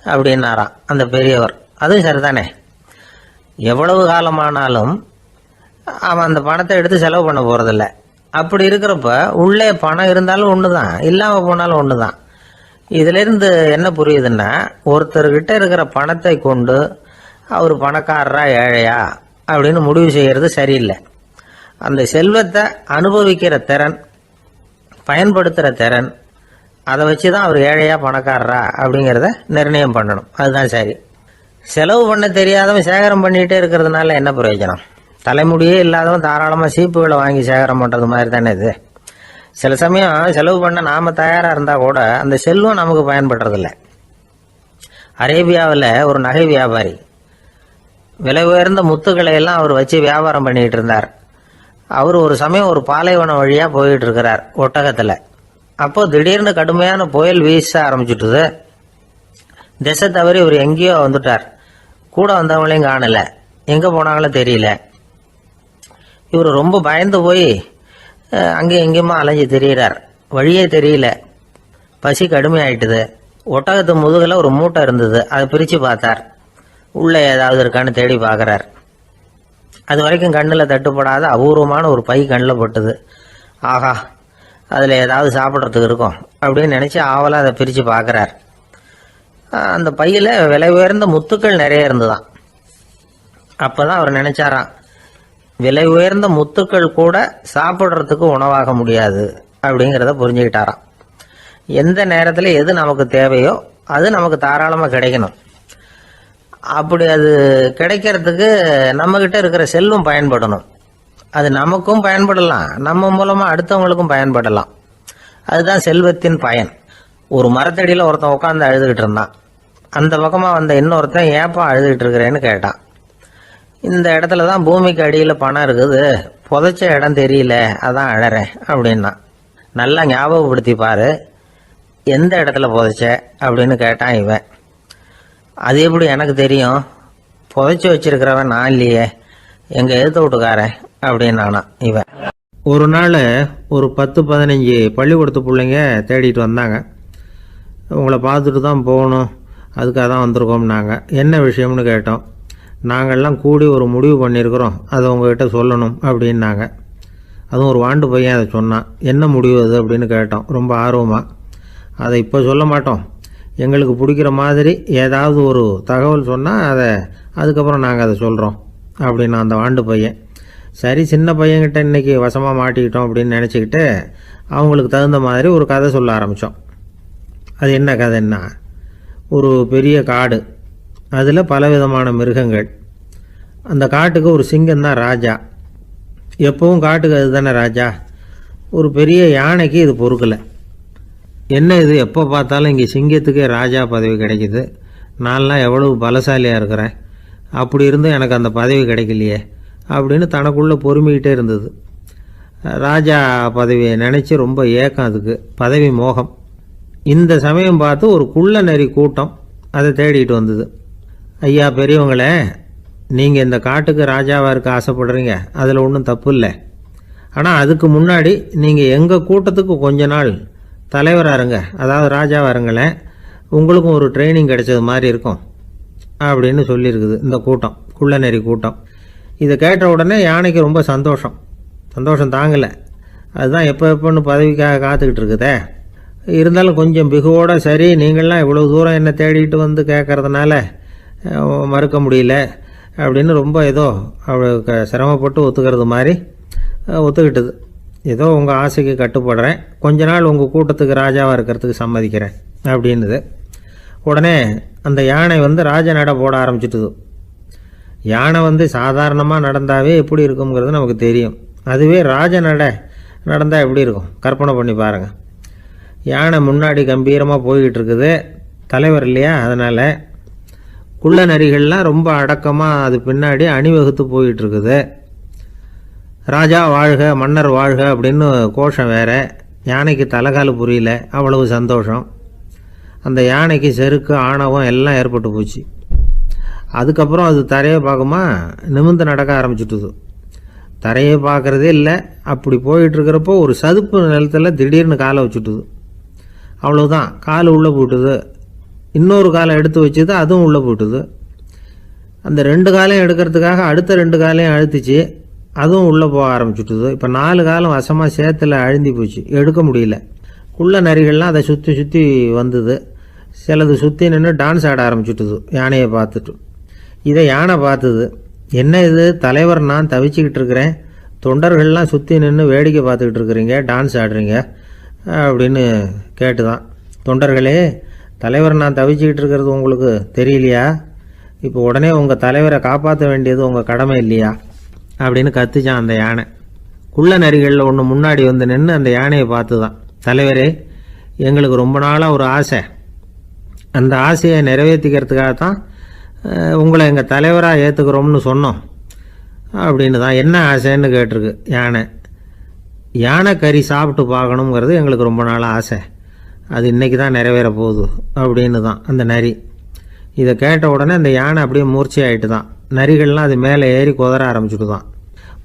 அப்படின்னாராம் அந்த பெரியவர். அதுவும் சரிதானே, எவ்வளவு காலமானாலும் அவன் அந்த பணத்தை எடுத்து செலவு பண்ண போகிறதில்ல. அப்படி இருக்கிறப்ப உள்ளே பணம் இருந்தாலும் ஒன்று தான், இல்லாமல் போனாலும் ஒன்று தான். இதிலிருந்து என்ன புரியுதுன்னா, ஒருத்தர்கிட்ட இருக்கிற பணத்தை கொண்டு அவர் பணக்காரரா ஏழையா அப்படின்னு முடிவு செய்கிறது சரியில்லை. அந்த செல்வத்தை அனுபவிக்கிற திறன், பயன்படுத்துகிற திறன், அதை வச்சு தான் அவர் ஏழையா பணக்காரரா அப்படிங்கிறத நிர்ணயம் பண்ணணும். அதுதான் சரி. செலவு பண்ண தெரியாதவன் சேகரம் பண்ணிகிட்டே இருக்கிறதுனால என்ன பிரயோஜனம்? தலைமுடியே இல்லாதவன் தாராளமாக சீப்புகளை வாங்கி சேகரம் பண்ணுறது மாதிரி தானே இது. சில சமயம் செலவு பண்ண நாம் தயாராக இருந்தால் கூட அந்த செல்வம் நமக்கு பயன்படுறதில்ல. அரேபியாவில் ஒரு நகை வியாபாரி விலை உயர்ந்த முத்துக்களை எல்லாம் அவர் வச்சு வியாபாரம் பண்ணிகிட்டு இருந்தார். அவர் ஒரு சமயம் ஒரு பாலைவனம் வழியாக போயிட்டு இருக்கிறார் ஒட்டகத்தில். அப்போ திடீர்னு கடுமையான புயல் வீச ஆரம்பிச்சுட்டுது. திசை தவறி இவர் எங்கேயோ வந்துட்டார். கூட வந்தவங்களையும் காணலை, எங்கே போனாங்களோ தெரியல. இவர் ரொம்ப பயந்து போய் அங்கேயும் எங்கேயுமா அலைஞ்சு திரியிறார். வழியே தெரியல, பசி கடுமையாயிட்டுது. ஒட்டகத்து முதுகில் ஒரு மூட்டை இருந்தது, அதை பிரித்து பார்த்தார். உள்ளே ஏதாவது இருக்கான்னு தேடி பார்க்குறார். அது வரைக்கும் கண்ணில் தட்டுப்படாத அபூர்வமான ஒரு பை கண்ணில் பட்டுது. ஆஹா, அதில் ஏதாவது சாப்பிட்றதுக்கு இருக்கும் அப்படின்னு நினச்சி ஆவலாக அதை பிரித்து பார்க்குறார். அந்த பையில் விலை உயர்ந்த முத்துக்கள் நிறைய இருந்துதான். அப்போ தான் அவர் நினச்சாராம், விலை உயர்ந்த முத்துக்கள் கூட சாப்பிட்றதுக்கு உணவாக முடியாது அப்படிங்கிறத புரிஞ்சுக்கிட்டாராம். எந்த நேரத்தில் எது நமக்கு தேவையோ அது நமக்கு தாராளமாக கிடைக்கணும். அப்படி அது கிடைக்கிறதுக்கு நம்மக்கிட்ட இருக்கிற செல்வம் பயன்படணும். அது நமக்கும் பயன்படலாம், நம்ம மூலமாக அடுத்தவங்களுக்கும் பயன்படலாம். அதுதான் செல்வத்தின் பயன். ஒரு மரத்தடியில் ஒருத்தன் உட்காந்து அழுதுகிட்டு இருந்தான். அந்த பக்கமாக வந்த இன்னொருத்தன் ஏப்பா அழுதுகிட்டு இருக்கிறேன்னு கேட்டான். இந்த இடத்துல தான் பூமிக்கு அடியில் பணம் இருக்குது, புதைச்ச இடம் தெரியல, அதான் அழறேன் அப்படின்னா. நல்லா ஞாபகப்படுத்தி பாரு, எந்த இடத்துல புதைச்ச அப்படின்னு கேட்டான் இவன். அது எப்படி எனக்கு தெரியும், புதைச்சி வச்சிருக்கிறவன் நான் இல்லையே, எங்கள் எழுத்து வீட்டுக்காரன் அப்படின்னானா இவன். ஒரு நாள் ஒரு 10-15 பள்ளிக்கூடத்து பிள்ளைங்க தேடிட்டு வந்தாங்க. உங்களை பார்த்துட்டு தான் போகணும், அதுக்காக தான் வந்திருக்கோம்னாங்க. என்ன விஷயம்னு கேட்டோம். நாங்கள்லாம் கூடி ஒரு முடிவு பண்ணியிருக்கிறோம், அதை உங்ககிட்ட சொல்லணும் அப்படின்னாங்க. அதுவும் ஒரு வாண்டு பையன் அதை சொன்னான். என்ன முடிவு அது அப்படின்னு கேட்டோம் ரொம்ப ஆர்வமாக. அதை இப்போ சொல்ல மாட்டோம், எங்களுக்கு பிடிக்கிற மாதிரி ஏதாவது ஒரு தகவல் சொன்னால் அதுக்கப்புறம் நாங்கள் அதை சொல்கிறோம் அப்படின்னா அந்த வாண்டு பையன். சரி, சின்ன பையன்கிட்ட இன்றைக்கி வசமாக மாட்டிக்கிட்டோம் அப்படின்னு நினச்சிக்கிட்டு அவங்களுக்கு தகுந்த மாதிரி ஒரு கதை சொல்ல ஆரம்பித்தோம். அது என்ன கதைன்னா, ஒரு பெரிய காடு, அதில் பலவிதமான மிருகங்கள். அந்த காட்டுக்கு ஒரு சிங்கம் தான் ராஜா. எப்பவும் காட்டுக்கு அது தானே ராஜா. ஒரு பெரிய யானைக்கு இது பொறுக்கலை. என்ன இது, எப்போ பார்த்தாலும் இங்கே சிங்கத்துக்கே ராஜா பதவி கிடைக்கிது, நான்லாம் எவ்வளவு பலசாலியாக இருக்கிறேன், அப்படி இருந்தும் எனக்கு அந்த பதவி கிடைக்கலையே அப்படின்னு தனக்குள்ளே பொறுமிக்கிட்டே இருந்தது. ராஜா பதவியை நினச்சி ரொம்ப ஏக்கம், அதுக்கு பதவி மோகம். இந்த சமயம் பார்த்து ஒரு குள்ள நரி கூட்டம் அதை தேடிட்டு வந்தது. ஐயா பெரியவங்களே, நீங்கள் இந்த காட்டுக்கு ராஜாவாக இருக்க ஆசைப்படுறீங்க, அதில் ஒன்றும் தப்பு இல்லை. ஆனால் அதுக்கு முன்னாடி நீங்கள் எங்கள் கூட்டத்துக்கு கொஞ்ச நாள் தலைவராக இருங்க, அதாவது ராஜாவாக இருங்களேன், உங்களுக்கும் ஒரு ட்ரைனிங் கிடைச்சது மாதிரி இருக்கும் அப்படின்னு சொல்லியிருக்குது இந்த கூட்டம், குள்ளநெறி கூட்டம். இதை கேட்ட உடனே யானைக்கு ரொம்ப சந்தோஷம் தாங்கலை. அதுதான் எப்போன்னு பதவிக்காக காத்துக்கிட்டு இருக்குதே. இருந்தாலும் கொஞ்சம் பிகுவோட, சரி நீங்கள்லாம் இவ்வளோ தூரம் என்னை தேடிட்டு வந்து கேட்கறதுனால மறுக்க முடியல அப்படின்னு ரொம்ப ஏதோ அவளுக்கு சிரமப்பட்டு ஒத்துக்கிறது மாதிரி ஒத்துக்கிட்டது. ஏதோ உங்கள் ஆசைக்கு கட்டுப்படுறேன், கொஞ்ச நாள் உங்கள் கூட்டத்துக்கு ராஜாவாக இருக்கிறதுக்கு சம்மதிக்கிறேன் அப்படின்னுது. உடனே அந்த யானை ராஜ நட போட ஆரம்பிச்சிட்டுது. யானை சாதாரணமாக நடந்தாவே எப்படி இருக்குங்கிறது நமக்கு தெரியும். அதுவே ராஜ நடந்தால் எப்படி இருக்கும் கற்பனை பண்ணி பாருங்கள். யானை முன்னாடி கம்பீரமாக போய்கிட்டு இருக்குது, தலைவர் இல்லையா, அதனால் குள்ள நரிகள்லாம் ரொம்ப அடக்கமாக அது பின்னாடி அணிவகுத்து போயிட்டு இருக்குது. ராஜா வாழ்க, மன்னர் வாழ்க அப்படின்னு கோஷம் வேற. யானைக்கு தலைகால் புரியல, அவ்வளவு சந்தோஷம். அந்த யானைக்கு செருக்கு, ஆணவம் எல்லாம் ஏற்பட்டு போச்சு. அதுக்கப்புறம் அது தரையை பார்க்குமா, நிமிர்ந்து நடக்க ஆரம்பிச்சுட்டுது. தரையை பார்க்குறதே இல்லை. அப்படி போயிட்டுருக்கிறப்போ ஒரு சதுப்பு நிலத்தில் திடீர்னு காலை வச்சுட்டுது. அவ்வளோதான், கால் உள்ளே போட்டுது. இன்னொரு காலை எடுத்து வச்சுது, அதுவும் உள்ளே போட்டுது. அந்த 2 காலையும் எடுக்கிறதுக்காக அடுத்த 2 காலையும் அழுத்திச்சு, அதுவும் உள்ளே போக ஆரம்பிச்சுட்டுது. இப்போ 4 காலம் வசமாக சேத்துல அழுந்தி போச்சு, எடுக்க முடியல. குள்ள நரிகள்லாம் அதை சுற்றி சுற்றி வந்தது. சிலது சுற்றி நின்று டான்ஸ் ஆட ஆரம்பிச்சுட்டுது யானையை பார்த்துட்டு. இதை யானை பார்த்தது. என்ன இது தலைவர், நான் தவிச்சிக்கிட்டு இருக்கிறேன், தொண்டர்கள்லாம் சுற்றி நின்று வேடிக்கை பார்த்துக்கிட்டு இருக்கிறீங்க, டான்ஸ் ஆடுறீங்க அப்படின்னு கேட்டுதான். தொண்டர்களே, தலைவர் நான் தவிச்சிக்கிட்டு இருக்கிறது உங்களுக்கு தெரியலையா? இப்போ உடனே உங்கள் தலைவரை காப்பாற்ற வேண்டியது உங்கள் கடமை இல்லையா அப்படின்னு கத்துச்சான் அந்த யானை. குள்ள நரிகளில் ஒன்று முன்னாடி நின்று அந்த யானையை பார்த்து தான், தலைவரே எங்களுக்கு ரொம்ப நாளாக ஒரு ஆசை, அந்த ஆசையை நிறைவேற்றிக்கிறதுக்காகத்தான் உங்களை எங்கள் தலைவராக ஏற்றுக்கிறோம்னு சொன்னோம் அப்படின்னு தான். என்ன ஆசைன்னு கேட்டிருக்கு யானை. யானை கறி சாப்பிட்டு பார்க்கணுங்கிறது எங்களுக்கு ரொம்ப நாளாக ஆசை, அது இன்றைக்கி தான் நிறைவேற போகுது அப்படின்னு தான் அந்த நரி. இதை கேட்ட உடனே அந்த யானை அப்படியே மூர்ச்சி ஆகிட்டு தான். நரிகள்லாம் அது மேலே ஏறி குதற ஆரம்பிச்சுட்டு தான்.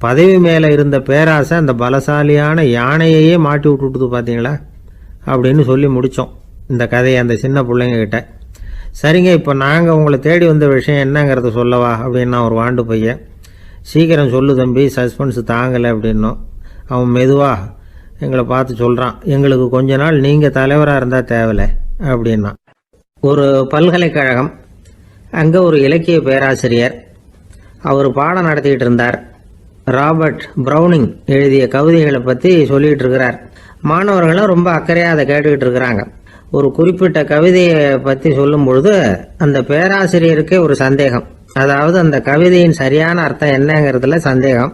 பதவி மேலே இருந்த பேராசை அந்த பலசாலியான யானையையே மாட்டி விட்டுட்டுது பார்த்தீங்களா அப்படின்னு சொல்லி முடித்தோம் இந்த கதையை அந்த சின்ன பிள்ளைங்கக்கிட்ட. சரிங்க, இப்போ நாங்கள் உங்களை தேடி வந்த விஷயம் என்னங்கிறத சொல்லவா அப்படின்னா ஒரு வாண்டு பையன். சீக்கிரம் சொல்லு தம்பி, சஸ்பென்ஸ் தாங்கலை அப்படின்னோம். அவன் மெதுவாக எங்களை பார்த்து சொல்கிறான், எங்களுக்கு கொஞ்ச நாள் நீங்கள் தலைவராக இருந்தால் தேவலை அப்படின்னா. ஒரு பல்கலைக்கழகம், அங்கே ஒரு இலக்கிய பேராசிரியர், அவர் பாடம் நடத்திக்கிட்டு இருந்தார். ராபர்ட் ப்ரௌனிங் எழுதிய கவிதைகளை பற்றி சொல்லிகிட்டு இருக்கிறார். மாணவர்களும் ரொம்ப அக்கறையாக அதை கேட்டுக்கிட்டு இருக்கிறாங்க. ஒரு குறிப்பிட்ட கவிதையை பற்றி சொல்லும் பொழுது அந்த பேராசிரியருக்கே ஒரு சந்தேகம், அதாவது அந்த கவிதையின் சரியான அர்த்தம் என்னங்கிறதுல சந்தேகம்.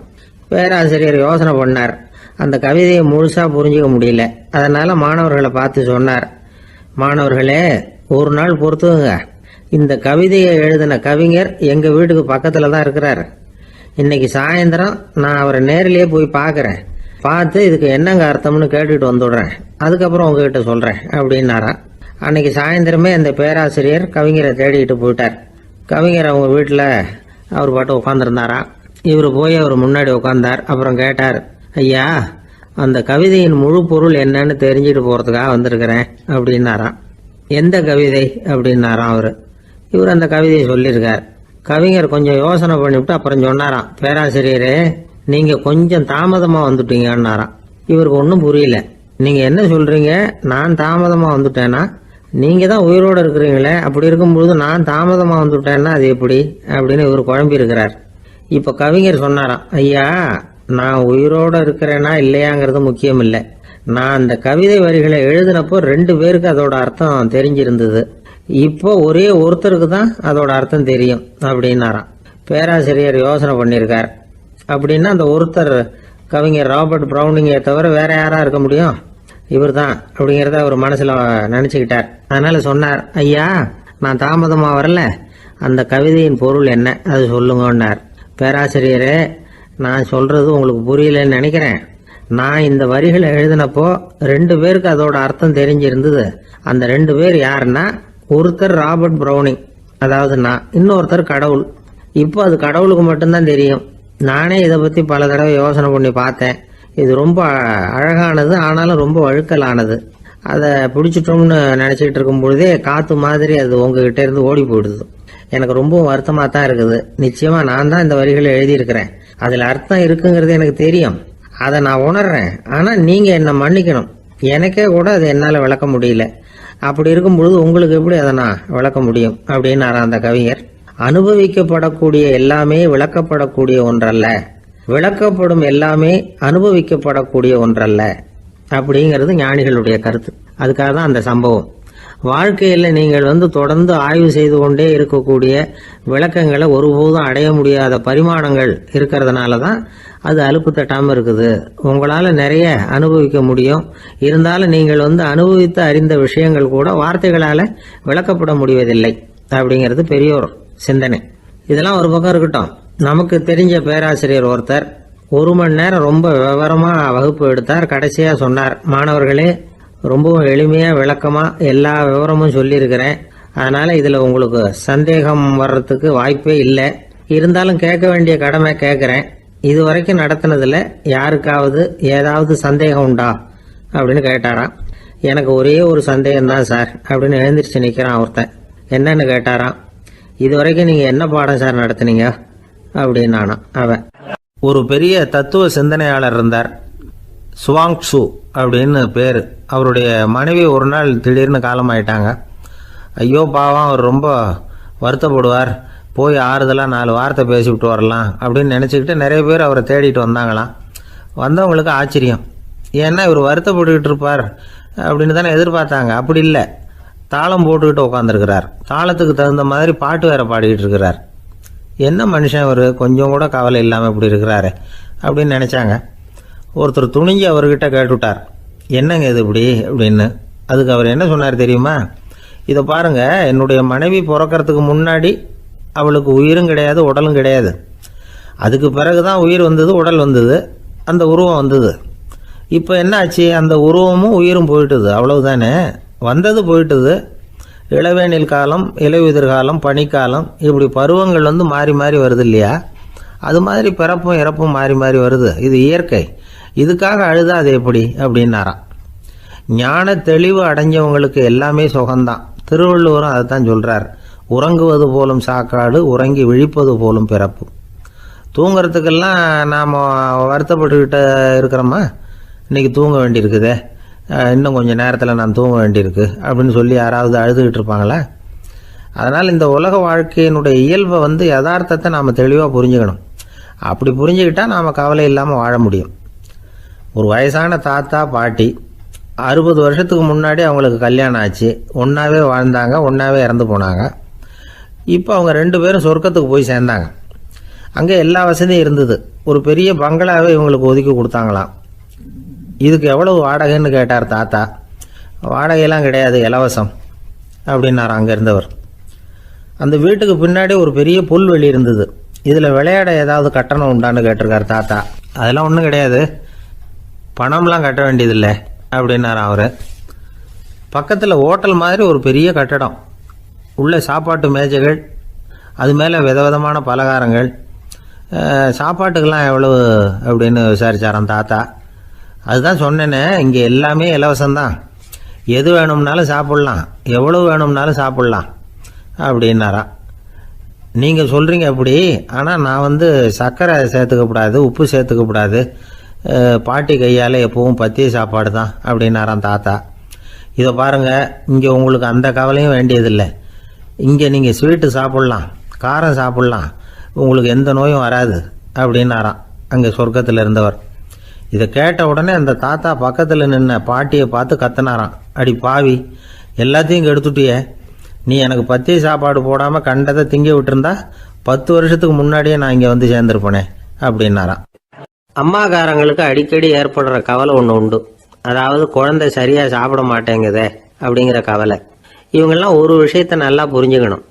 பேராசிரியர் யோசனை பண்ணார், அந்த கவிதையை முழுசாக புரிஞ்சிக்க முடியல. அதனால் மாணவர்களை பார்த்து சொன்னார், மாணவர்களே ஒரு நாள் பொறுத்துங்க, இந்த கவிதையை எழுதின கவிஞர் எங்கள் வீட்டுக்கு பக்கத்தில் தான் இருக்கிறார். இன்னைக்கு சாயந்தரம் நான் அவரை நேரிலேயே போய் பார்க்குறேன், பார்த்து இதுக்கு என்னங்க அர்த்தம்னு கேட்டுட்டு வந்துடுறேன், அதுக்கப்புறம் உங்ககிட்ட சொல்கிறேன் அப்படின்னாராம். அன்னைக்கு சாயந்தரமே அந்த பேராசிரியர் கவிஞரை தேடிக்கிட்டு போயிட்டார். கவிஞர் அவங்க வீட்டில் அவர் பாட்டு உட்காந்துருந்தாராம். இவர் போய் அவர் முன்னாடி உட்காந்தார். அப்புறம் கேட்டார், ஐயா அந்த கவிதையின் முழு பொருள் என்னன்னு தெரிஞ்சுட்டு போகிறதுக்காக வந்திருக்கிறேன் அப்படின்னாராம். எந்த கவிதை அப்படின்னாராம் அவர். இவர் அந்த கவிதையை சொல்லியிருக்கார். கவிஞர் கொஞ்சம் யோசனை பண்ணிவிட்டு அப்புறம் சொன்னாராம், பேராசிரியரே நீங்கள் கொஞ்சம் தாமதமாக வந்துட்டீங்கன்னாராம். இவருக்கு ஒன்றும் புரியல. நீங்கள் என்ன சொல்கிறீங்க, நான் தாமதமாக வந்துட்டேன்னா? நீங்கள் தான் உயிரோடு இருக்கிறீங்களே, அப்படி இருக்கும்பொழுது நான் தாமதமாக வந்துட்டேன்னா அது எப்படி அப்படின்னு இவர் குழம்பி இருக்கிறார். இப்போ கவிஞர் சொன்னாராம், ஐயா நான் உயிரோடு இருக்கிறேன்னா இல்லையாங்கிறது முக்கியம் இல்லை, நான் அந்த கவிதை வரிகளை எழுதினப்போ 2 பேருக்கு அதோட அர்த்தம் தெரிஞ்சிருந்தது, இப்போ ஒரே ஒருத்தருக்கு தான் அதோட அர்த்தம் தெரியும் அப்படின்னாராம். பேராசிரியர் யோசனை பண்ணியிருக்கார். அப்படின்னா அந்த ஒருத்தர் கவிஞர் ராபர்ட் ப்ரௌனிங்கை தவிர வேற யாரா இருக்க முடியும்? இவர் தான் அப்படிங்கிறத அவர் மனசில் நினச்சிக்கிட்டார். அதனால் சொன்னார், ஐயா நான் தாமதமாக வரல, அந்த கவிதையின் பொருள் என்ன அது சொல்லுங்கன்னார். பேராசிரியரே நான் சொல்கிறது உங்களுக்கு புரியலன்னு நினைக்கிறேன். நான் இந்த வரிகளை எழுதினப்போ 2 பேருக்கு அதோட அர்த்தம் தெரிஞ்சிருந்தது. அந்த 2 பேர் யாருன்னா, ஒருத்தர் ராபர்ட் ப்ரௌனிங், அதாவது நான், இன்னொருத்தர் கடவுள். இப்போ அது கடவுளுக்கு மட்டும்தான் தெரியும். நானே இதை பற்றி பல தடவை யோசனை பண்ணி பார்த்தேன். இது ரொம்ப அழகானது, ஆனாலும் ரொம்ப வழுக்கலானது. அதை பிடிச்சிட்டோம்னு நினச்சிக்கிட்டு இருக்கும் பொழுதே காற்று மாதிரி அது உங்ககிட்ட இருந்து ஓடி போயிடுது. எனக்கு ரொம்பவும் வருத்தமாக தான் இருக்குது. நிச்சயமாக நான் தான் இந்த வரிகளை எழுதியிருக்கிறேன். அதில் அர்த்தம் இருக்குங்கிறது எனக்கு தெரியும், அதை நான் உணர்றேன். ஆனால் நீங்கள் என்னை மன்னிக்கணும். எனக்கே கூட அதை என்னால் விளக்க முடியல. அப்படி இருக்கும் பொழுது உங்களுக்கு எப்படி அதை நான் விளக்க முடியும் அப்படின்னாரா அந்த கவிஞர். அனுபவிக்கப்படக்கூடிய எல்லாமே விளக்கப்படக்கூடிய ஒன்றல்ல, விளக்கப்படும் எல்லாமே அனுபவிக்கப்படக்கூடிய ஒன்றல்ல அப்படிங்கிறது ஞானிகளுடைய கருத்து. அதுக்காக தான் அந்த சம்பவம். வாழ்க்கையில் நீங்கள் தொடர்ந்து ஆய்வு செய்து கொண்டே இருக்கக்கூடிய விளக்கங்களை ஒருபோதும் அடைய முடியாத பரிமாணங்கள் இருக்கிறதுனால தான் அது அலுப்பு தட்டாமல் இருக்குது. உங்களால் நிறைய அனுபவிக்க முடியும், இருந்தாலும் நீங்கள் அனுபவித்து அறிந்த விஷயங்கள் கூட வார்த்தைகளால் விளக்கப்பட முடிவதில்லை அப்படிங்கிறது பெரியோர் சிந்தனை. இதெல்லாம் ஒரு பக்கம் இருக்கட்டும். நமக்கு தெரிஞ்ச பேராசிரியர் ஒருத்தர் 1 மணி நேரம் ரொம்ப விவரமாக வகுப்பு எடுத்தார். கடைசியாக சொன்னார், மாணவர்களே, ரொம்பவும் எளிமையாக விளக்கமாக எல்லா விவரமும் சொல்லியிருக்கிறேன். அதனால் இதில் உங்களுக்கு சந்தேகம் வர்றதுக்கு வாய்ப்பே இல்லை. இருந்தாலும் கேட்க வேண்டிய கடமை கேட்குறேன். இது வரைக்கும் நடத்தினதில் யாருக்காவது ஏதாவது சந்தேகம் உண்டா அப்படின்னு கேட்டாராம். எனக்கு ஒரே ஒரு சந்தேகம்தான் சார் அப்படின்னு எழுந்திரிச்சு நிற்கிறான் ஒருத்தன். என்னன்னு கேட்டாராம். இது வரைக்கும் நீங்கள் என்ன பாடம் சார் நடத்துனீங்க அப்படின்னானா அவன். ஒரு பெரிய தத்துவ சிந்தனையாளர் இருந்தார், சுவாங்சு அப்படின்னு பேர். அவருடைய மனைவி ஒரு நாள் திடீர்னு காலமாயிட்டாங்க. ஐயோ பாவம், அவர் ரொம்ப வருத்தப்படுவார், போய் ஆறுதலாக 4 வார்த்தை பேசிவிட்டு வரலாம் அப்படின்னு நினச்சிக்கிட்டு நிறைய பேர் அவரை தேடிட்டு வந்தாங்களாம். வந்தவங்களுக்கு ஆச்சரியம், ஏன்னா இவர் வருத்தப்பட்டுக்கிட்டு இருப்பார் அப்படின்னு தானே எதிர்பார்த்தாங்க. அப்படி இல்லை, தாளம் போட்டுக்கிட்டு உட்காந்துருக்கிறார். தாளத்துக்கு தகுந்த மாதிரி பாட்டு வேற பாடிக்கிட்டு இருக்கிறார். என்ன மனுஷன் அவர், கொஞ்சம் கூட கவலை இல்லாமல் இப்படி இருக்கிறாரு அப்படின்னு நினச்சாங்க. ஒருத்தர் துணிஞ்சு அவர்கிட்ட கேட்டுவிட்டார், என்னங்க இது இப்படி அப்படின்னு. அதுக்கு அவர் என்ன சொன்னார் தெரியுமா? இதை பாருங்க, என்னுடைய மனைவி பிறக்கிறதுக்கு முன்னாடி அவளுக்கு உயிரும் கிடையாது, உடலும் கிடையாது. அதுக்கு பிறகு தான் உயிர் வந்தது, உடல் வந்தது, அந்த உருவம் வந்தது. இப்போ என்ன ஆச்சு? அந்த உருவமும் உயிரும் போயிட்டுது, அவ்வளவுதானே. வந்தது போயிட்டுது. இளவேனில் காலம், இலையுதிர் காலம், பனிக்காலம், இப்படி பருவங்கள் மாறி மாறி வருது இல்லையா? அது மாதிரி பிறப்பும் இறப்பும் மாறி மாறி வருது. இது இயற்கை. இதுக்காக அழுதா அது எப்படி அப்படின்னாராம். ஞான தெளிவு அடைஞ்சவங்களுக்கு எல்லாமே சுகம்தான். திருவள்ளுவரும் அதை தான் சொல்றார், உறங்குவது போலும் சாக்காடு, உறங்கி விழிப்பது போலும் பிறப்பு. தூங்கிறதுக்கெல்லாம் நாம் வருத்தப்பட்டுக்கிட்ட இருக்கிறோமா? இன்னைக்கு தூங்க வேண்டியிருக்குதே, இன்னும் கொஞ்சம் நேரத்தில் நான் தூங்க வேண்டியிருக்கு அப்படின்னு சொல்லி யாராவது அழுதுகிட்டு இருப்பாங்களா? அதனால் இந்த உலக வாழ்க்கையினுடைய இயல்பை யதார்த்தத்தை நாம் தெளிவாக புரிஞ்சுக்கணும். அப்படி புரிஞ்சுக்கிட்டா நாம் கவலை இல்லாமல் வாழ முடியும். ஒரு வயசான தாத்தா பாட்டி 60 வருஷத்துக்கு முன்னாடி அவங்களுக்கு கல்யாணம் ஆச்சு. ஒன்றாவே வாழ்ந்தாங்க, ஒன்றாவே இறந்து போனாங்க. இப்போ அவங்க 2 பேரும் சொர்க்கத்துக்கு போய் சேர்ந்தாங்க. அங்கே எல்லா வசதியும் இருந்தது. ஒரு பெரிய பங்களாவே இவங்களுக்கு ஒதுக்கி கொடுத்தாங்களாம். இதுக்கு எவ்வளவு வாடகைன்னு கேட்டார் தாத்தா. வாடகையெல்லாம் கிடையாது, இலவசம் அப்படின்னார் அங்கே இருந்தவர். அந்த வீட்டுக்கு பின்னாடி ஒரு பெரிய புல்வெளி இருந்தது. இதில் விளையாட ஏதாவது கட்டணம் உண்டான்னு கேட்டிருக்கார் தாத்தா. அதெல்லாம் ஒன்றும் கிடையாது, பணம்லாம் கட்ட வேண்டியதில்லை அப்படின்னார் அவர். பக்கத்தில் ஹோட்டல் மாதிரி ஒரு பெரிய கட்டடம், உள்ள சாப்பாட்டு மேஜைகள், அது மேலே விதவிதமான பலகாரங்கள். சாப்பாட்டுக்கெல்லாம் எவ்வளவு அப்படின்னு விசாரிச்சாராம் தாத்தா. அதுதான் சொன்னேனே, இங்கே எல்லாமே இலவசம்தான், எது வேணும்னாலும் சாப்பிட்லாம், எவ்வளவு வேணும்னாலும் சாப்பிட்லாம் அப்படின்னாரா. நீங்கள் சொல்கிறீங்க அப்படி, ஆனால் நான் சர்க்கரை சேர்த்துக்கக்கூடாது, உப்பு சேர்த்துக்கக்கூடாது, பாட்டி கையால் எப்பவும் பத்திய சாப்பாடு தான் அப்படின்னாராம் தாத்தா. இதை பாருங்கள், இங்கே உங்களுக்கு அந்த கவலையும் வேண்டியதில்லை. இங்கே நீங்கள் ஸ்வீட்டு சாப்பிட்லாம், காரம் சாப்பிட்லாம், உங்களுக்கு எந்த நோயும் வராது அப்படின்னாராம் அங்கே சொர்க்கத்தில் இருந்தவர். இதை கேட்ட உடனே அந்த தாத்தா பக்கத்தில் நின்ன பாட்டியை பார்த்து கத்தினாராம், அடி பாவி, எல்லாத்தையும் கெடுத்துட்டியே, நீ எனக்கு பத்திய சாப்பாடு போடாமல் கண்டதை திங்க விட்டுருந்தா 10 வருஷத்துக்கு முன்னாடியே நான் இங்கே சேர்ந்துருப்பேனே அப்படின்னாராம். அம்மாக்காரங்களுக்கு அடிக்கடி ஏற்படுற கவலை ஒன்று உண்டு. அதாவது குழந்தை சரியாக சாப்பிட மாட்டேங்குதே அப்படிங்கிற கவலை. இவங்கெல்லாம் ஒரு விஷயத்த நல்லா புரிஞ்சுக்கணும்.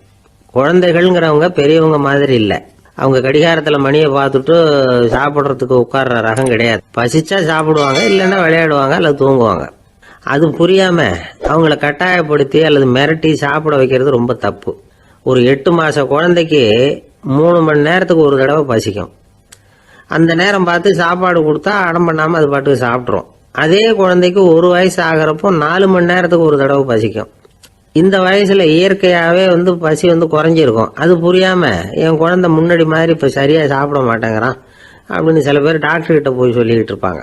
குழந்தைகள்ங்கிறவங்க பெரியவங்க மாதிரி இல்லை. அவங்க கடிகாரத்தில் மணியை பார்த்துட்டு சாப்பிட்றதுக்கு உட்கார்ற ரகம் கிடையாது. பசிச்சா சாப்பிடுவாங்க, இல்லைன்னா விளையாடுவாங்க அல்லது தூங்குவாங்க. அது புரியாம அவங்கள கட்டாயப்படுத்தி அல்லது மிரட்டி சாப்பிட வைக்கிறது ரொம்ப தப்பு. ஒரு 8 மாச குழந்தைக்கு 3 மணி நேரத்துக்கு ஒரு தடவை பசிக்கும். அந்த நேரம் பார்த்து சாப்பாடு கொடுத்தா அடம் பண்ணாமல் அது பாட்டுக்கு சாப்பிட்ரும். அதே குழந்தைக்கு 1 வயசு ஆகிறப்போ 4 மணி நேரத்துக்கு ஒரு தடவை பசிக்கும். இந்த வயசுல இயற்கையாகவே பசி குறைஞ்சிருக்கும். அது புரியாம என் குழந்தை முன்னாடி மாதிரி இப்போ சரியா சாப்பிட மாட்டேங்கிறான் அப்படின்னு சில பேர் டாக்டர்கிட்ட போய் சொல்லிக்கிட்டு இருப்பாங்க.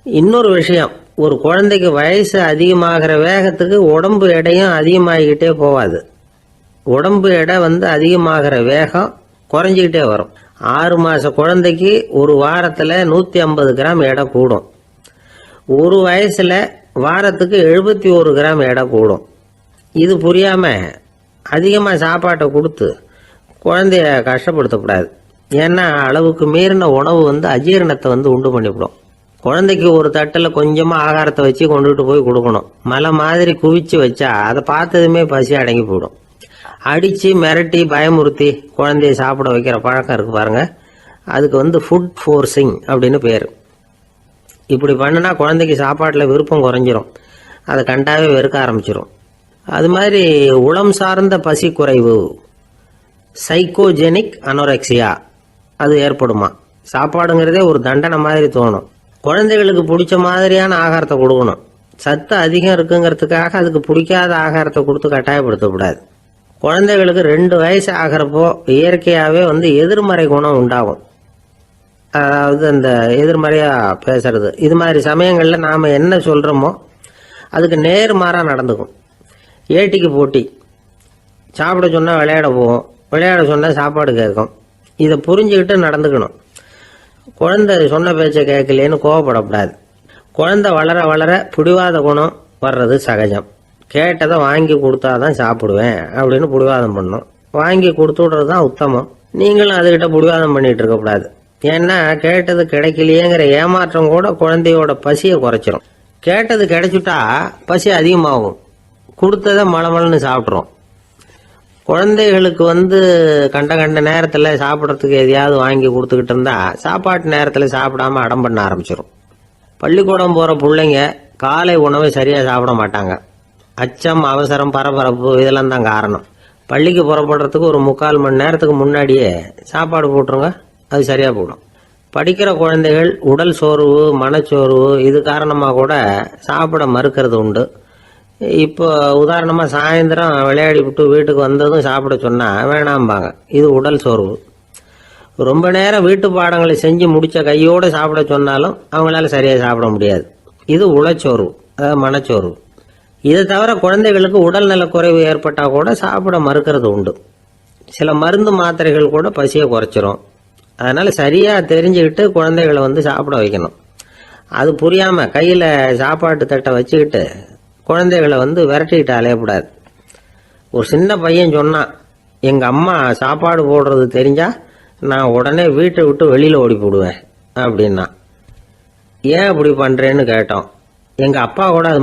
இன்னொரு விஷயம், ஒரு குழந்தைக்கு வயசு அதிகமாகிற வேகத்துக்கு உடம்பு எடையும் அதிகமாகிக்கிட்டே போகாது. உடம்பு எடை அதிகமாகிற வேகம் குறைஞ்சிக்கிட்டே வரும். 6 மாச குழந்தைக்கு ஒரு வாரத்தில் 150 கிராம் எடை கூடும். 1 வயசுல வாரத்துக்கு 71 கிராம் எடை கூடும். இது புரியாம அதிகமாக சாப்பாட்டை கொடுத்து குழந்தைய கஷ்டப்படுத்தக்கூடாது. ஏன்னா அளவுக்கு மீறின உணவு அஜீரணத்தை உண்டு பண்ணிவிடும். குழந்தைக்கு ஒரு தட்டில் கொஞ்சமாக ஆகாரத்தை வச்சு கொண்டுட்டு போய் கொடுக்கணும். மலை மாதிரி குவிச்சு வச்சா அதை பார்த்ததுமே பசி அடங்கி போயிடும். அடித்து மிரட்டி பயமுறுத்தி குழந்தைய சாப்பிட வைக்கிற பழக்கம் இருக்கு பாருங்க, அதுக்கு ஃபுட் ஃபோர்ஸிங் அப்படின்னு பேர். இப்படி பண்ணுனா குழந்தைக்கு சாப்பாட்டில் விருப்பம் குறைஞ்சிரும், அதை கண்டாவே வெறுக்க ஆரம்பிச்சிடும். அது மாதிரி உளம் சார்ந்த பசி குறைவு, சைக்கோஜெனிக் அனோரெக்சியா, அது ஏற்படுமா. சாப்பாடுங்கிறதே ஒரு தண்டனை மாதிரி தோணும். குழந்தைகளுக்கு பிடிச்ச மாதிரியான ஆகாரத்தை கொடுக்கணும். சத்து அதிகம் இருக்குங்கிறதுக்காக அதுக்கு பிடிக்காத ஆகாரத்தை கொடுத்து கட்டாயப்படுத்தக்கூடாது. குழந்தைகளுக்கு 2 வயசு ஆகிறப்போ இயற்கையாகவே எதிர்மறை குணம் உண்டாகும். அதாவது அந்த எதிர்மறையாக பேசுறது. இது மாதிரி சமயங்களில் நாம் என்ன சொல்கிறோமோ அதுக்கு நேர்மாறாக நடந்துக்கும். ஏட்டிக்கு போட்டி, சாப்பிட சொன்னால் விளையாட போகும், விளையாட சொன்னால் சாப்பாடு கேட்கும். இதை புரிஞ்சுக்கிட்டு நடந்துக்கணும். குழந்தை சொன்ன பேச்சை கேட்கலேன்னு கோவப்படக்கூடாது. குழந்தை வளர வளர பிடிவாத குணம் வர்றது சகஜம். கேட்டதை வாங்கி கொடுத்தாதான் சாப்பிடுவேன் அப்படின்னு பிடிவாதம் பண்ணும். வாங்கி கொடுத்து விடுறது தான் உத்தமம். நீங்களும் அதுகிட்ட பிடிவாதம் பண்ணிட்டு இருக்கக்கூடாது. ஏன்னா கேட்டது கிடைக்கலையேங்கிற ஏமாற்றம் கூட குழந்தையோட பசியை குறைச்சிரும். கேட்டது கிடைச்சிட்டா பசி அதிகமாகும், கொடுத்ததை மளமளன்னு சாப்பிட்றோம். குழந்தைகளுக்கு கண்ட நேரத்தில் சாப்பிட்றதுக்கு எதையாவது வாங்கி கொடுத்துக்கிட்டு இருந்தா சாப்பாட்டு நேரத்தில் சாப்பிடாம அடம் பண்ண ஆரம்பிச்சிடும். பள்ளிக்கூடம் போகிற பிள்ளைங்க காலை உணவை சரியாக சாப்பிட மாட்டாங்க. அச்சம், அவசரம், பரபரப்பு இதெல்லாம் தான் காரணம். பள்ளிக்கு புறப்படுறதுக்கு ஒரு 3/4 மணி நேரத்துக்கு முன்னாடியே சாப்பாடு போட்டுருங்க, அது சரியாக போடும். படிக்கிற குழந்தைகள் உடல் சோர்வு, மனச்சோர்வு இது காரணமாக கூட சாப்பிட மறுக்கிறது உண்டு. இப்போ உதாரணமாக சாயந்தரம் விளையாடி விட்டு வீட்டுக்கு வந்ததும் சாப்பிட சொன்னால் வேணாம்பாங்க. இது உடல் சோர்வு. ரொம்ப நேரம் வீட்டு பாடங்களை செஞ்சு முடித்த கையோடு சாப்பிட சொன்னாலும் அவங்களால சரியாக சாப்பிட முடியாது. இது உளச்சோர்வு, அதாவது மனச்சோர்வு. இதை தவிர குழந்தைகளுக்கு உடல் நலக்குறைவு ஏற்பட்டால் கூட சாப்பிட மறுக்கிறது உண்டு. சில மருந்து மாத்திரைகள் கூட பசியை குறைச்சிரும். அதனால் சரியாக தெரிஞ்சுக்கிட்டு குழந்தைகளை சாப்பிட வைக்கணும். அது புரியாமல் கையில் சாப்பாட்டு தட்டை வச்சுக்கிட்டு குழந்தைகளை விரட்டிக்கிட்டு அலையக்கூடாது. ஒரு சின்ன பையன் சொன்னான், எங்கள் அம்மா சாப்பாடு போடுறது தெரிஞ்சா நான் உடனே வீட்டை விட்டு வெளியில் ஓடி போடுவேன் அப்படின்னா. ஏன் அப்படி பண்ணுறேன்னு கேட்டோம். எங்கள் அப்பா கூட அது